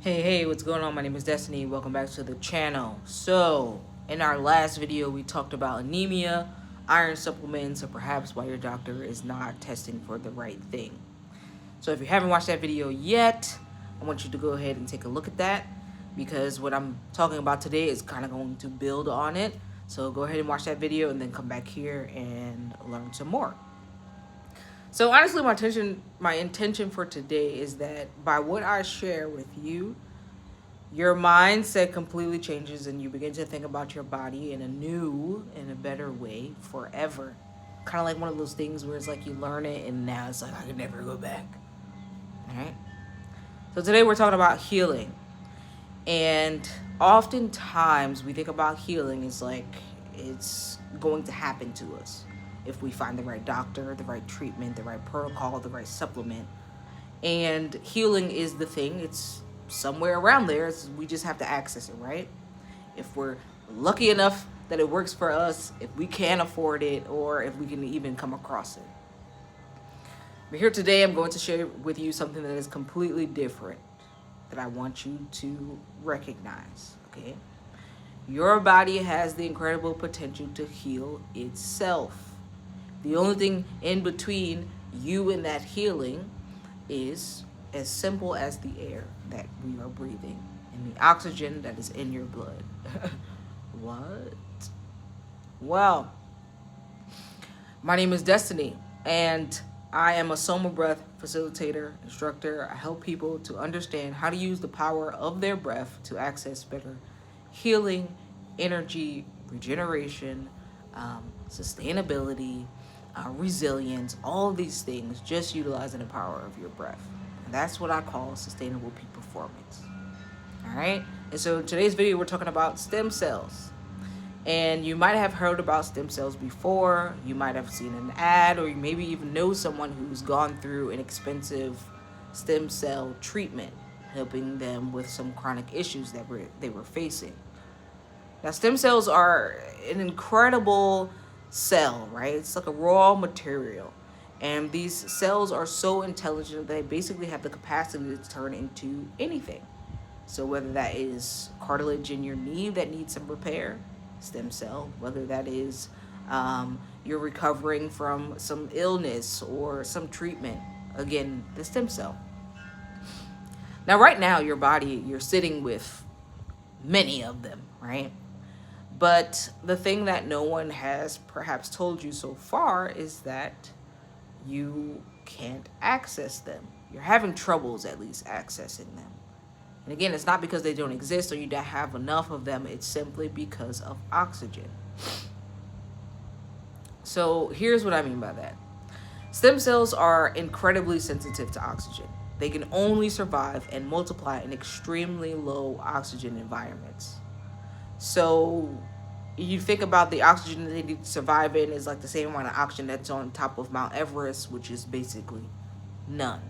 Hey, what's going on? My name is Destiny. Welcome back to the channel. So, in our last video, we talked about anemia, iron supplements, or perhaps why your doctor is not testing for the right thing. So, if you haven't watched that video yet, I want you to go ahead and take a look at that because what I'm talking about today is kind of going to build on it. So, go ahead and watch that video and then come back here and learn some more. So honestly, my intention for today is that by what I share with you, your mindset completely changes and you begin to think about your body in a new and a better way forever. Kind of like one of those things where it's like you learn it and now it's like I can never go back. All right. So today we're talking about healing. And oftentimes we think about healing as like it's going to happen to us if we find the right doctor, the right treatment, the right protocol, the right supplement. And healing is the thing. It's somewhere around there. We just have to access it, right? If we're lucky enough that it works for us, if we can afford it, or if we can even come across it. But here today, I'm going to share with you something that is completely different that I want you to recognize, okay? Your body has the incredible potential to heal itself. The only thing in between you and that healing is as simple as the air that we are breathing and the oxygen that is in your blood. What? Well, my name is Destiny, and I am a Soma Breath facilitator, instructor. I help people to understand how to use the power of their breath to access better healing, energy, regeneration, sustainability, resilience, all of these things, just utilizing the power of your breath. And that's what I call sustainable peak performance. All right. And so today's video, we're talking about stem cells. And you might have heard about stem cells before. You might have seen an ad, or you maybe even know someone who's gone through an expensive stem cell treatment, helping them with some chronic issues that they were facing. Now, stem cells are an incredible cell, right? It's like a raw material. And these cells are so intelligent that they basically have the capacity to turn into anything. So whether that is cartilage in your knee that needs some repair, stem cell. Whether that is you're recovering from some illness or some treatment, again, the stem cell. Now, right now, your body, you're sitting with many of them, right? But the thing that no one has perhaps told you so far is that you can't access them. You're having troubles at least accessing them. And again, it's not because they don't exist or you don't have enough of them. It's simply because of oxygen. So here's what I mean by that. Stem cells are incredibly sensitive to oxygen. They can only survive and multiply in extremely low oxygen environments. So you think about the oxygen that they need to survive in is like the same amount of oxygen that's on top of Mount Everest, which is basically none.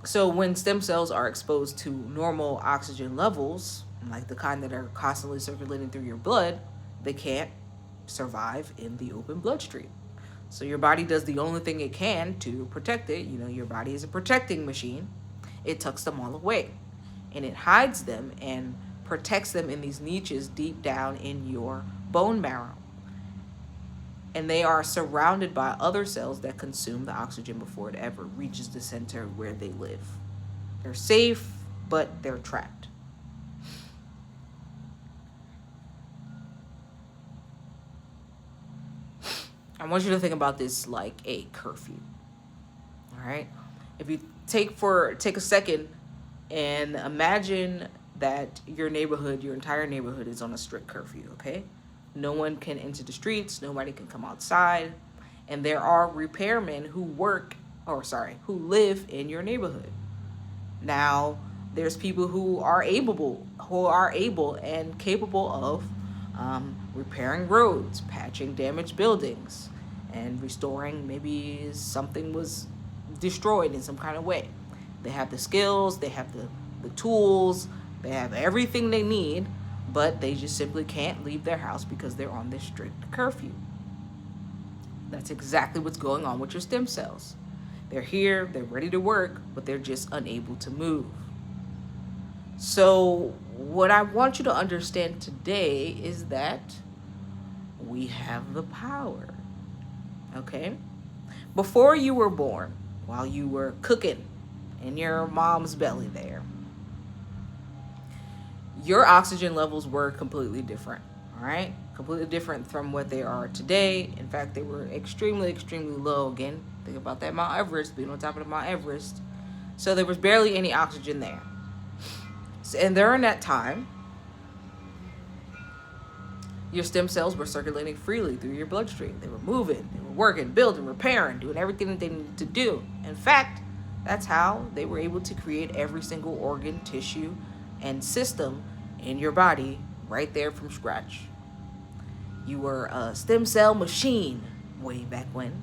So when stem cells are exposed to normal oxygen levels, like the kind that are constantly circulating through your blood, they can't survive in the open bloodstream. So your body does the only thing it can to protect it. You know, your body is a protecting machine. It tucks them all away. And it hides them and protects them in these niches deep down in your bone marrow. And they are surrounded by other cells that consume the oxygen before it ever reaches the center where they live. They're safe, but they're trapped. I want you to think about this like a curfew. All right? If you take a second and imagine that your entire neighborhood is on a strict curfew, okay? No one can enter the streets, nobody can come outside, and there are repairmen who live in your neighborhood. Now, there's people who are able and capable of repairing roads, patching damaged buildings, and restoring maybe something was destroyed in some kind of way. They have the skills, they have the tools, they have everything they need, but they just simply can't leave their house because they're on this strict curfew. That's exactly what's going on with your stem cells. They're here, they're ready to work, but they're just unable to move. So what I want you to understand today is that we have the power, okay? Before you were born, while you were cooking in your mom's belly there, your oxygen levels were completely different, all right? Completely different from what they are today. In fact, they were extremely, extremely low. Again, think about that Mount Everest, being on top of the Mount Everest. So there was barely any oxygen there. So, and during that time, your stem cells were circulating freely through your bloodstream. They were moving, they were working, building, repairing, doing everything that they needed to do. In fact, that's how they were able to create every single organ, tissue, and system in your body right there from scratch. You were a stem cell machine way back when.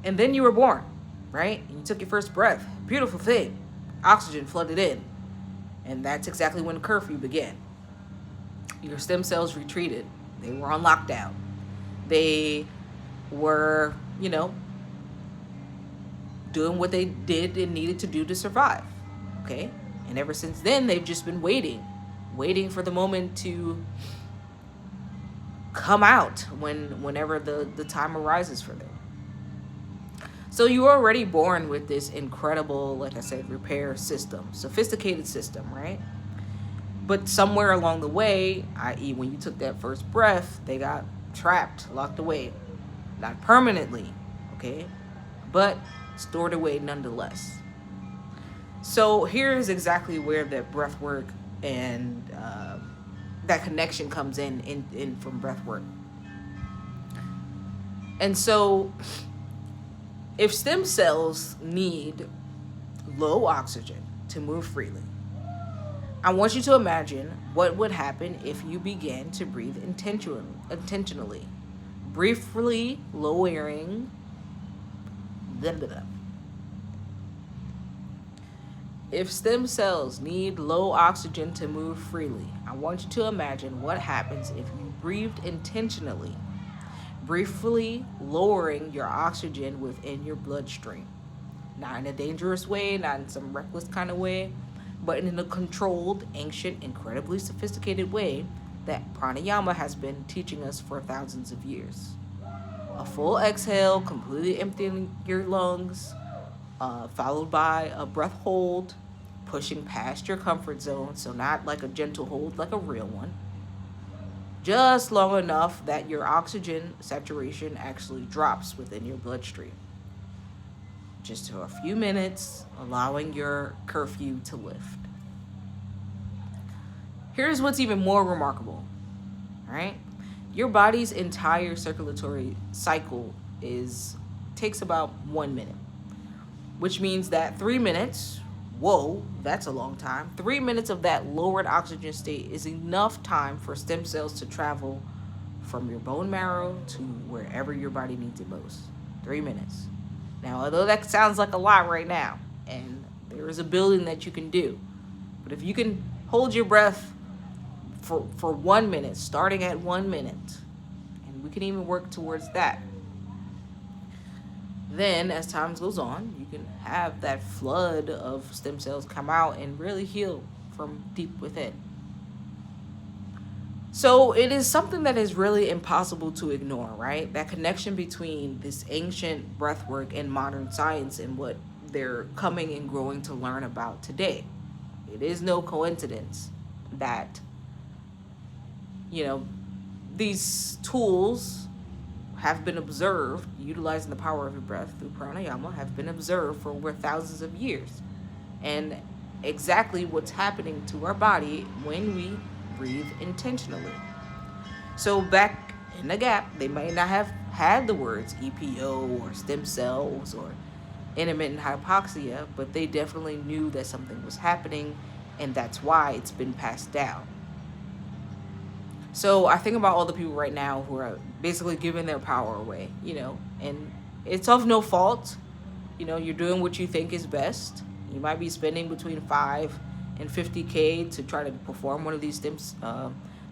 And then you were born, right? And you took your first breath. Beautiful thing. Oxygen flooded in. And that's exactly when curfew began. Your stem cells retreated. They were on lockdown. They were, doing what they did and needed to do to survive, okay? And ever since then, they've just been waiting for the moment to come out whenever the time arises for them. So you were already born with this incredible, like I said, repair system, sophisticated system, right? But somewhere along the way, i.e. when you took that first breath, they got trapped, locked away. Not permanently, okay? But stored away nonetheless. So here's exactly where that breath work and that connection comes in from breath work. And so if stem cells need low oxygen to move freely, I want you to imagine what would happen if you began to breathe intentionally, briefly lowering. If stem cells need low oxygen to move freely, I want you to imagine what happens if you breathed intentionally, briefly lowering your oxygen within your bloodstream. Not in a dangerous way, not in some reckless kind of way, but in a controlled, ancient, incredibly sophisticated way that pranayama has been teaching us for thousands of years. A full exhale, completely emptying your lungs, followed by a breath hold, pushing past your comfort zone, so not like a gentle hold, like a real one. Just long enough that your oxygen saturation actually drops within your bloodstream. Just for a few minutes, allowing your curfew to lift. Here's what's even more remarkable, right? Your body's entire circulatory cycle takes about 1 minute, which means that 3 minutes, whoa, that's a long time. 3 minutes of that lowered oxygen state is enough time for stem cells to travel from your bone marrow to wherever your body needs it most. 3 minutes. Now, although that sounds like a lot right now, and there is a building that you can do, but if you can hold your breath for 1 minute, starting at 1 minute, and we can even work towards that, then as time goes on, you can have that flood of stem cells come out and really heal from deep within. So it is something that is really impossible to ignore, right? That connection between this ancient breath work and modern science and what they're coming and growing to learn about today. It is no coincidence that, these tools have been observed, utilizing the power of your breath through pranayama, have been observed for over thousands of years. And exactly what's happening to our body when we breathe intentionally. So back in the gap, they might not have had the words EPO or stem cells or intermittent hypoxia, but they definitely knew that something was happening, and that's why it's been passed down. So I think about all the people right now who are basically giving their power away, and it's of no fault. You're doing what you think is best. You might be spending between $5 and $50K to try to perform one of these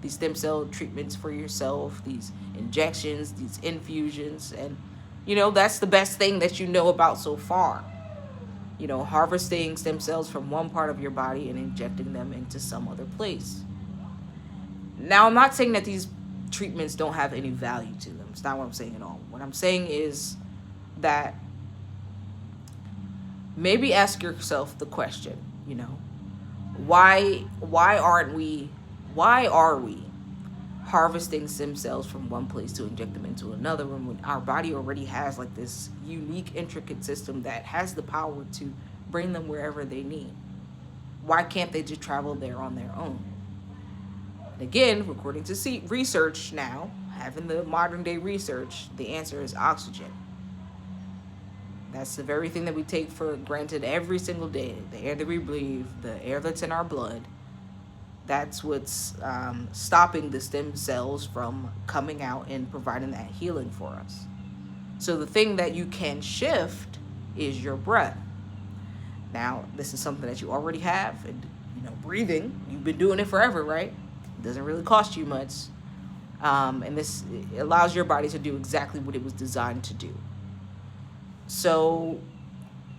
these stem cell treatments for yourself, these injections, these infusions, and that's the best thing that you know about so far. Harvesting stem cells from one part of your body and injecting them into some other place. Now, I'm not saying that these treatments don't have any value to them. It's not what I'm saying at all. What I'm saying is that maybe ask yourself the question, why are we harvesting stem cells from one place to inject them into another when our body already has like this unique, intricate system that has the power to bring them wherever they need? Why can't they just travel there on their own? And again, according to research now, having the modern day research, the answer is oxygen. That's the very thing that we take for granted every single day. The air that we breathe, the air that's in our blood. That's what's stopping the stem cells from coming out and providing that healing for us. So the thing that you can shift is your breath. Now, this is something that you already have. And, breathing, you've been doing it forever, right? It doesn't really cost you much. And this allows your body to do exactly what it was designed to do. So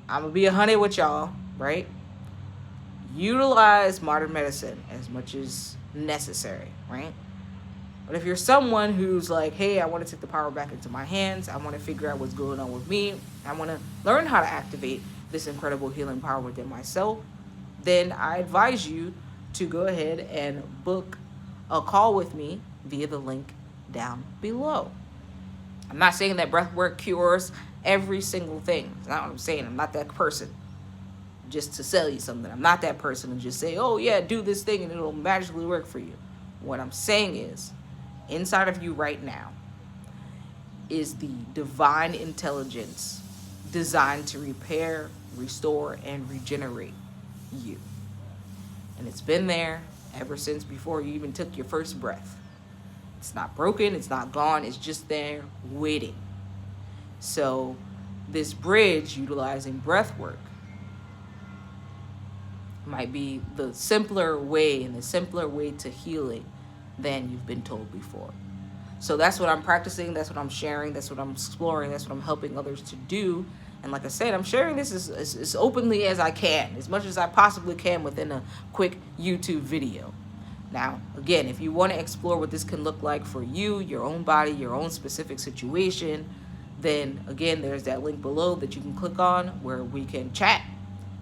I'm going to be 100 with y'all, right? Utilize modern medicine as much as necessary, right? But if you're someone who's like, hey, I want to take the power back into my hands, I want to figure out what's going on with me, I want to learn how to activate this incredible healing power within myself, then I advise you to go ahead and book a call with me via the link down below. I'm not saying that breathwork cures every single thing. That's not what I'm saying. I'm not that person just to sell you something. I'm not that person to just say, oh yeah, do this thing and it'll magically work for you. What I'm saying is, inside of you right now is the divine intelligence designed to repair, restore, and regenerate you. And it's been there ever since before you even took your first breath. It's not broken, it's not gone, it's just there waiting. So this bridge, utilizing breath work, might be the simpler way and the simpler way to healing than you've been told before. So that's what I'm practicing, that's what I'm sharing, that's what I'm exploring, that's what I'm helping others to do. And like I said, I'm sharing this as openly as I can, as much as I possibly can within a quick YouTube video. Now, again, if you want to explore what this can look like for you, your own body, your own specific situation, then again, there's that link below that you can click on where we can chat,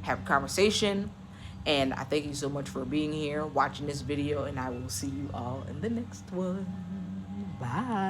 have a conversation. And I thank you so much for being here, watching this video, and I will see you all in the next one. Bye.